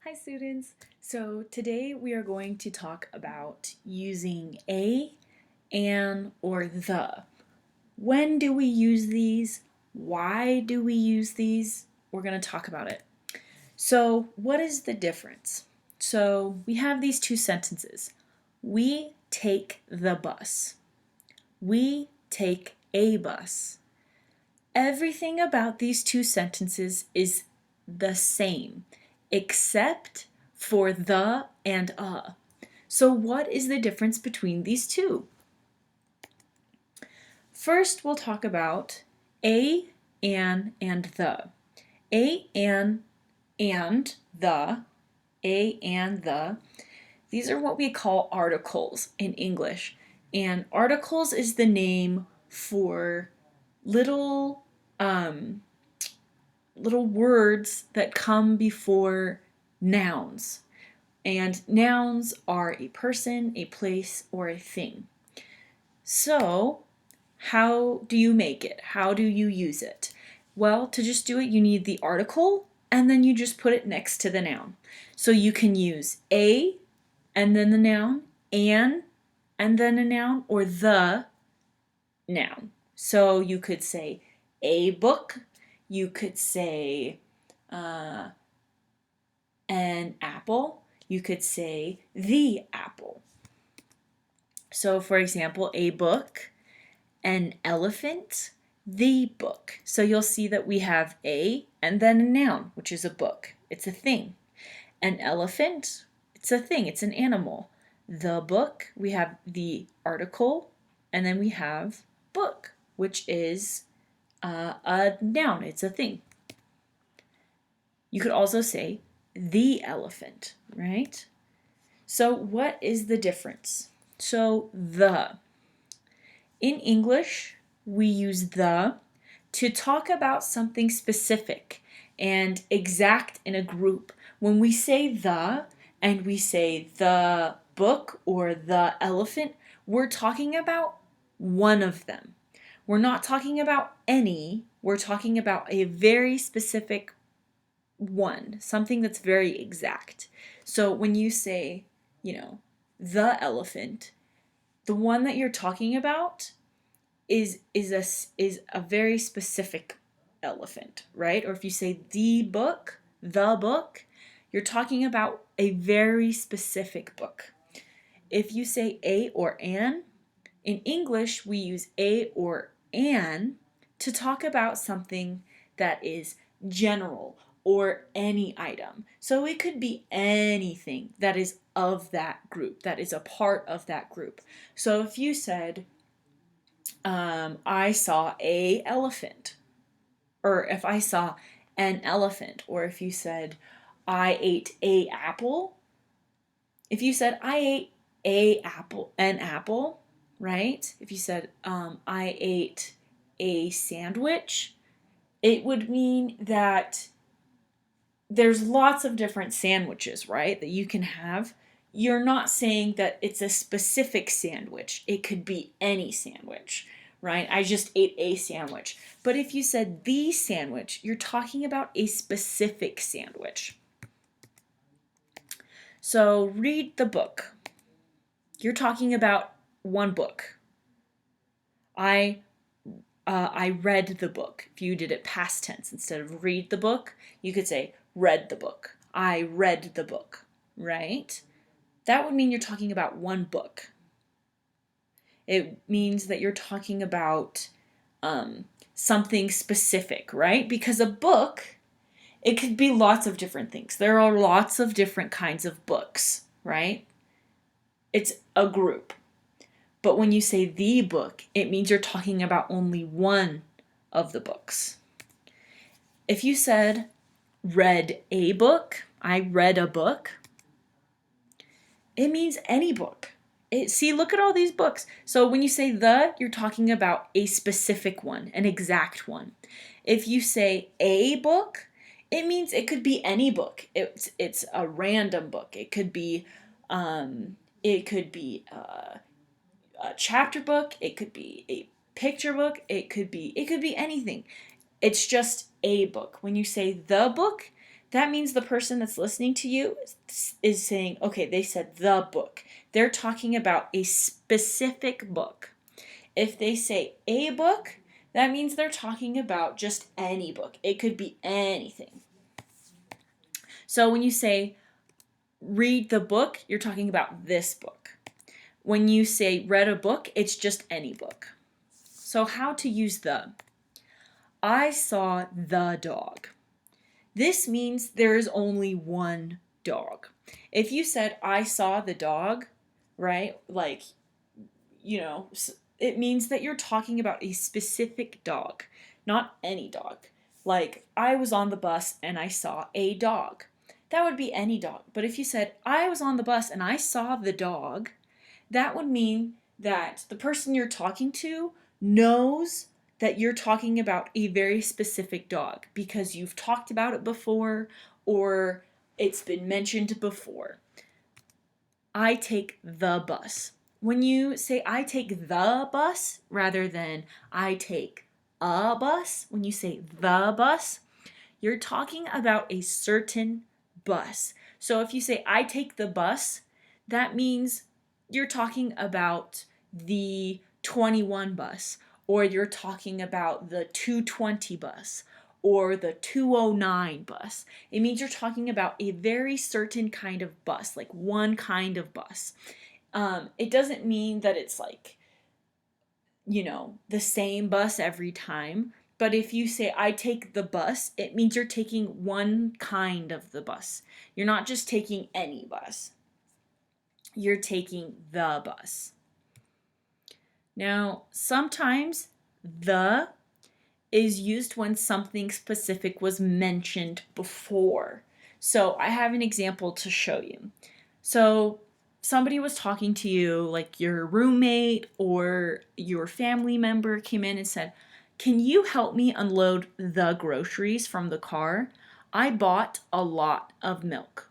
Hi students! So today we are going to talk about using a, an, or the. When do we use these? Why do we use these? We're going to talk about it. So what is the difference? So we have these two sentences. We take the bus. We take a bus. Everything about these two sentences is the same, except for the and a. So what is the difference between these two? First, we'll talk about a, an, and the. A, an, and the. A, and the. These are what we call articles in English. And articles is the name for little little words that come before nouns. And nouns are a person, a place, or a thing. So, how do you make it? How do you use it? Well, to just do it, you need the article, and then you just put it next to the noun. So you can use a, and then the noun, an, and then a noun, or the noun. So you could say a book, you could say uh, an apple, you could say the apple. So for example, a book, an elephant, the book. So you'll see that we have a and then a noun, which is a book. It's a thing. An elephant, it's a thing, it's an animal. The book, we have the article, and then we have book, which is a noun, it's a thing. You could also say the elephant, right? So what is the difference? So the. In English, we use the to talk about something specific and exact in a group. When we say the and we say the book or the elephant, we're talking about one of them. We're not talking about any, we're talking about a very specific one, something that's very exact. So when you say, the elephant, the one that you're talking about is a very specific elephant, right? Or if you say the book, you're talking about a very specific book. If you say a or an, in English we use a or an to talk about something that is general or any item. So it could be anything that is of that group, that is a part of that group. So if you said, I saw a elephant, or if I saw an elephant, or if you said, I ate a apple, if you said, I ate an apple, right? If you said, I ate a sandwich, it would mean that there's lots of different sandwiches, right, that you can have. You're not saying that it's a specific sandwich. It could be any sandwich, right? I just ate a sandwich. But if you said the sandwich, you're talking about a specific sandwich. So read the book. You're talking about one book. I read the book. If you did it past tense instead of read the book, you could say read the book. I read the book, right? That would mean you're talking about one book. It means that you're talking about something specific, right? Because a book, it could be lots of different things. There are lots of different kinds of books, right? It's a group. But when you say the book, it means you're talking about only one of the books. If you said read a book, I read a book, it means any book. See, look at all these books. So when you say the, you're talking about a specific one, an exact one. If you say a book, it means it could be any book. It's a random book. It could be a chapter book. It could be a picture book. It could be anything. It's just a book. When you say the book, that means the person that's listening to you is saying, okay, they said the book. They're talking about a specific book. If they say a book, that means they're talking about just any book. It could be anything. So when you say read the book, you're talking about this book. When you say read a book, it's just any book. So how to use the? I saw the dog. This means there is only one dog. If you said I saw the dog, right? Like, it means that you're talking about a specific dog, not any dog. Like, I was on the bus and I saw a dog. That would be any dog. But if you said, I was on the bus and I saw the dog, that would mean that the person you're talking to knows that you're talking about a very specific dog because you've talked about it before or it's been mentioned before. I take the bus. When you say I take the bus rather than I take a bus, when you say the bus, you're talking about a certain bus. So if you say I take the bus, that means you're talking about the 21 bus, or you're talking about the 220 bus, or the 209 bus. It means you're talking about a very certain kind of bus, like one kind of bus. It doesn't mean that it's like, the same bus every time. But if you say, I take the bus, it means you're taking one kind of the bus. You're not just taking any bus. You're taking the bus. Now, sometimes the is used when something specific was mentioned before. So I have an example to show you. So somebody was talking to you, like your roommate or your family member came in and said, can you help me unload the groceries from the car? I bought a lot of milk.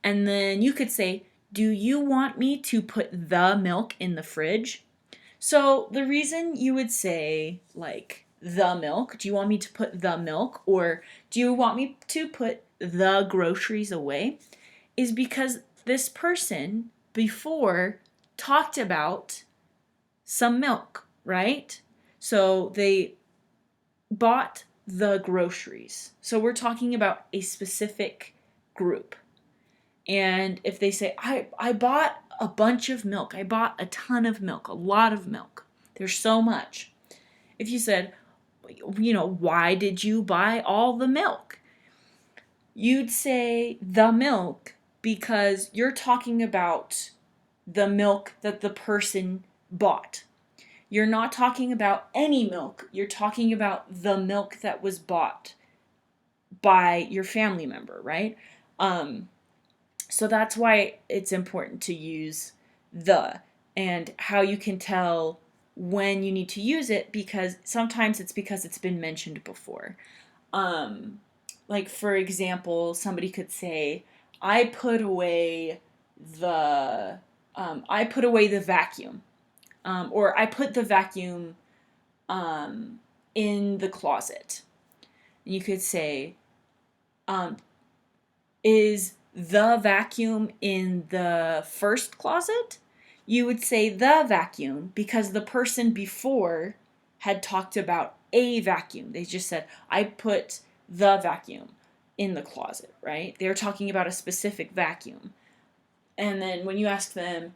And then you could say, do you want me to put the milk in the fridge? So the reason you would say, like, the milk, do you want me to put the milk, or do you want me to put the groceries away, is because this person before talked about some milk, right? So they bought the groceries. So we're talking about a specific group. And if they say, I bought a bunch of milk, I bought a ton of milk, a lot of milk, there's so much. If you said, why did you buy all the milk? You'd say the milk because you're talking about the milk that the person bought. You're not talking about any milk. You're talking about the milk that was bought by your family member, right? So that's why it's important to use the, and how you can tell when you need to use it, because sometimes it's because it's been mentioned before. Like, for example, somebody could say, I put away the vacuum, or I put the vacuum in the closet. And you could say, is the vacuum in the first closet? You would say the vacuum because the person before had talked about a vacuum. They just said, I put the vacuum in the closet, right? They're talking about a specific vacuum. And then when you ask them,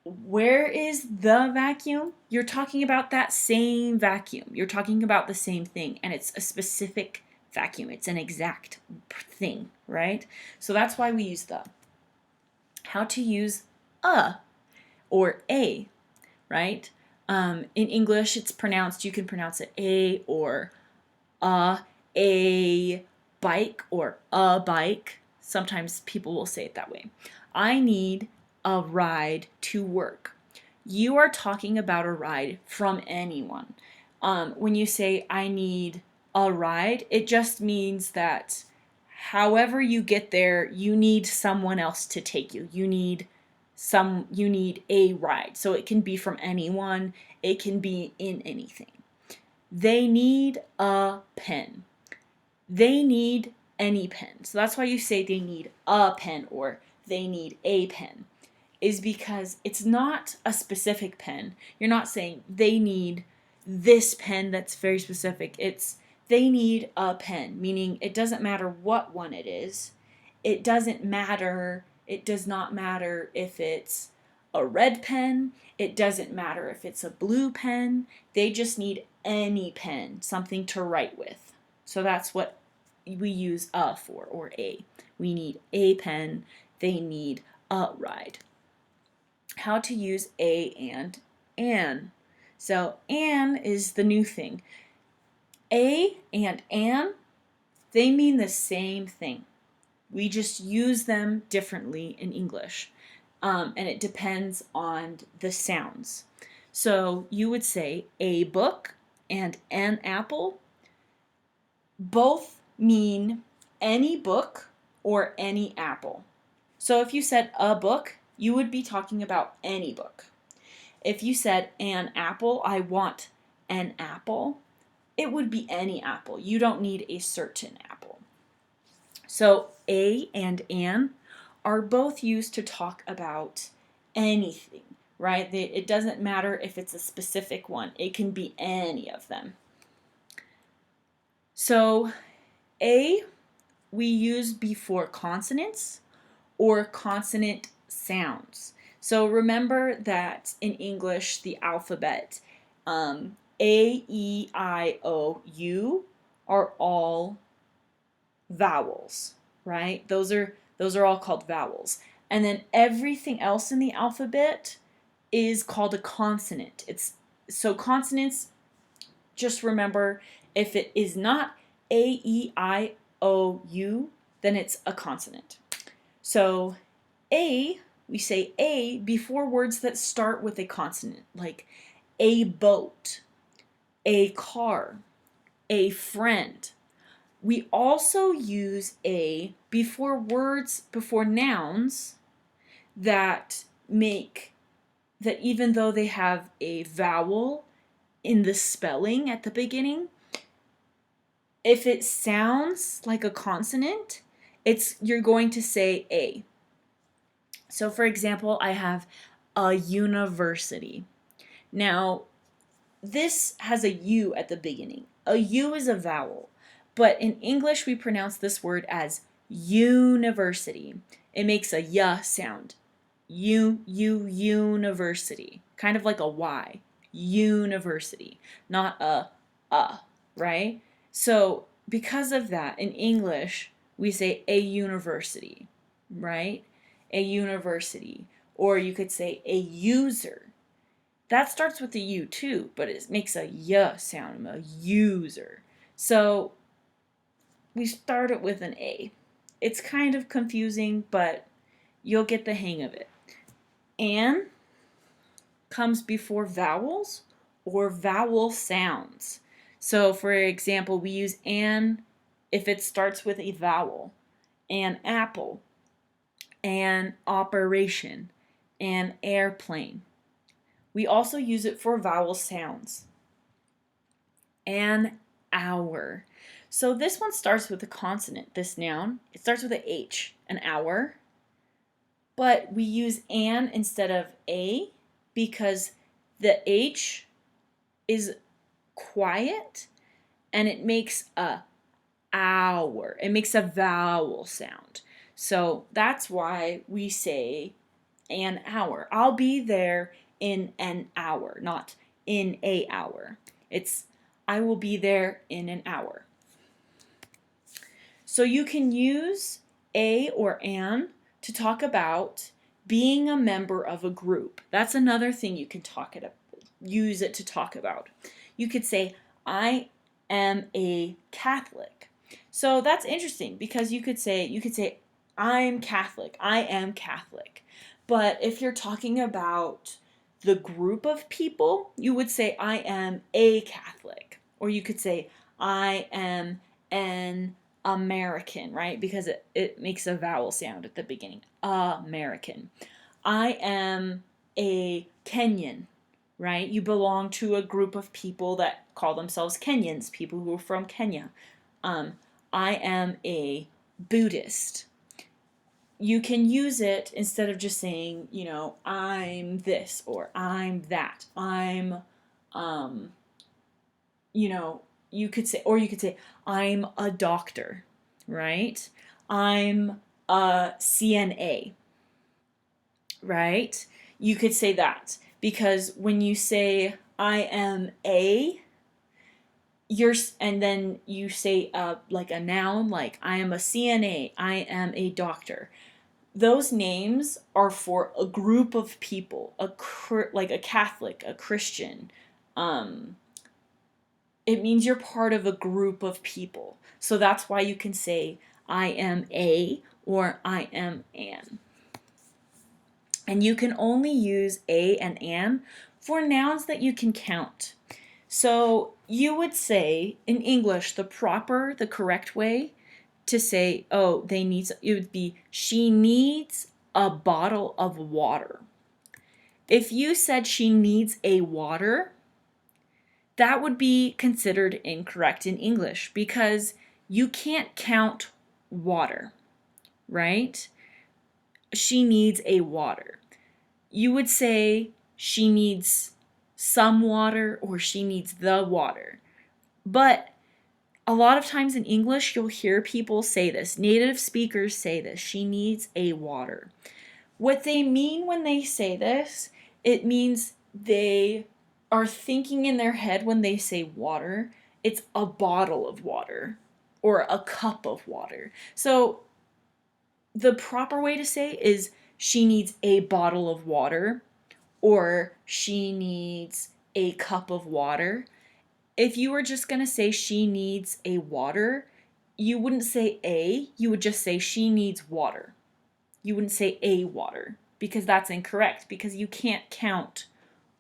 where is the vacuum? You're talking about that same vacuum. You're talking about the same thing, and it's a specific vacuum. It's an exact thing, right? So that's why we use the. How to use a or a, right? In English, it's pronounced, you can pronounce it a or a bike or a bike. Sometimes people will say it that way. I need a ride to work. You are talking about a ride from anyone. When you say I need a ride, it just means that however you get there, you need someone else to take you. You need a ride. So it can be from anyone, it can be in anything. They need a pen. They need any pen. So that's why you say they need a pen or they need a pen, is because it's not a specific pen. You're not saying they need this pen that's very specific. It's they need a pen, meaning it doesn't matter what one it is. It does not matter if it's a red pen. It doesn't matter if it's a blue pen. They just need any pen, something to write with. So that's what we use a for, or a. We need a pen. They need a ride. How to use a and an. So an is the new thing. A and an, they mean the same thing. We just use them differently in English. And it depends on the sounds. So you would say a book and an apple. Both mean any book or any apple. So if you said a book, you would be talking about any book. If you said an apple, I want an apple, it would be any apple. You don't need a certain apple. So a and an are both used to talk about anything, right? It doesn't matter if it's a specific one. It can be any of them. So a we use before consonants or consonant sounds. So remember that in English, the alphabet, A, E, I, O, U are all vowels, right? Those are all called vowels. And then everything else in the alphabet is called a consonant. So consonants, just remember, if it is not A, E, I, O, U, then it's a consonant. So a, we say a before words that start with a consonant, like a boat, a car, a friend. We also use a before nouns that even though they have a vowel in the spelling at the beginning, if it sounds like a consonant, you're going to say a. So for example, I have a university. Now, this has a U at the beginning. A U is a vowel, but in English we pronounce this word as university. It makes a y sound. University. Kind of like a Y. University, not a, right? So because of that, in English, we say a university, right? A university. Or you could say a user. That starts with a U too, but it makes a y sound, a user. So we start it with an A. It's kind of confusing, but you'll get the hang of it. An comes before vowels or vowel sounds. So for example, we use an if it starts with a vowel. An apple, an operation, an airplane. We also use it for vowel sounds. An hour. So this one starts with a consonant, this noun. It starts with a H, an hour. But we use an instead of a because the H is quiet and it makes a hour. It makes a vowel sound. So that's why we say an hour. I'll be there in an hour, not in a hour. It's I will be there in an hour. So you can use a or an to talk about being a member of a group. That's another thing you can use it to talk about. You could say, I am a Catholic. So that's interesting because you could say I'm Catholic. I am Catholic. But if you're talking about the group of people, you would say I am a Catholic. Or you could say I am an American, right? Because it makes a vowel sound at the beginning. American. I am a Kenyan, right? You belong to a group of people that call themselves Kenyans, people who are from Kenya. I am a Buddhist. You can use it instead of just saying, I'm this or I'm that. Um, you know, you could say, I'm a doctor, right? I'm a CNA, right? You could say that because when you say, I am a, and then you say like a noun, like I am a CNA, I am a doctor. Those names are for a group of people, like a Catholic, a Christian. Um, it means you're part of a group of people. So that's why you can say I am a or I am an. And you can only use a and an for nouns that you can count. So you would say in English, the correct way to say, oh, it would be, she needs a bottle of water. If you said she needs a water, that would be considered incorrect in English because you can't count water, right? She needs a water. You would say she needs some water or she needs the water. But a lot of times in English, you'll hear people say this. Native speakers say this. She needs a water. What they mean when they say this, it means they are thinking in their head when they say water, it's a bottle of water or a cup of water. So the proper way to say is she needs a bottle of water or she needs a cup of water. If you were just going to say she needs a water, you wouldn't say a, you would just say she needs water. You wouldn't say a water because that's incorrect because you can't count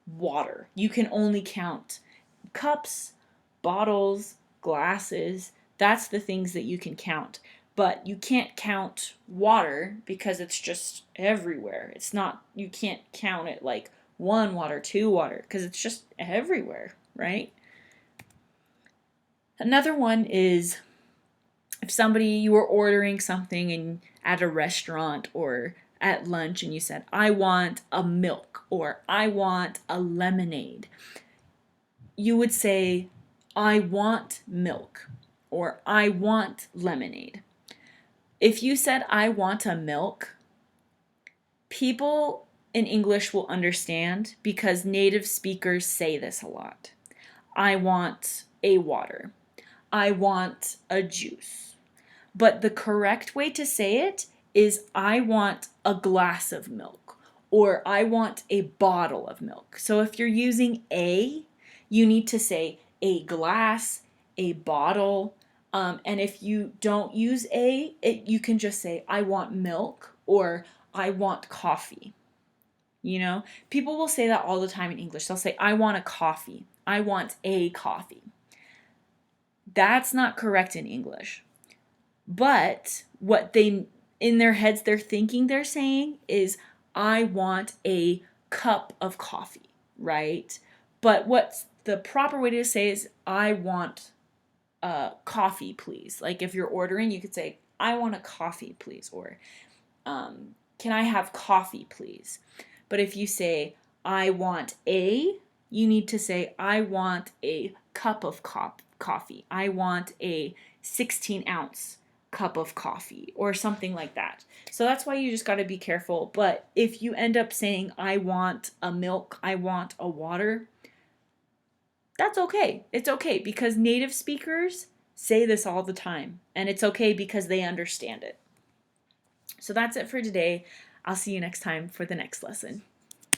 water. You can only count cups, bottles, glasses. That's the things that you can count. But you can't count water because it's just everywhere. It's not, you can't count it like one water, two water, because it's just everywhere, right? Another one is if you were ordering something at a restaurant or at lunch and you said, I want a milk or I want a lemonade, you would say, I want milk or I want lemonade. If you said, I want a milk, people in English will understand because native speakers say this a lot. I want a water. I want a juice. But the correct way to say it is I want a glass of milk or I want a bottle of milk. So if you're using a, you need to say a glass, a bottle. And if you don't use you can just say I want milk or I want coffee. People will say that all the time in English. They'll say, I want a coffee. I want a coffee. That's not correct in English. But in their heads, they're thinking they're saying is, I want a cup of coffee, right? But what's the proper way to say is, I want coffee, please. Like if you're ordering, you could say, I want a coffee, please. Or, can I have coffee, please? But if you say, I want you need to say, I want a cup of coffee. I want a 16-ounce cup of coffee or something like that. So that's why you just got to be careful. But if you end up saying, I want a milk, I want a water, that's okay. It's okay because native speakers say this all the time. And it's okay because they understand it. So that's it for today. I'll see you next time for the next lesson.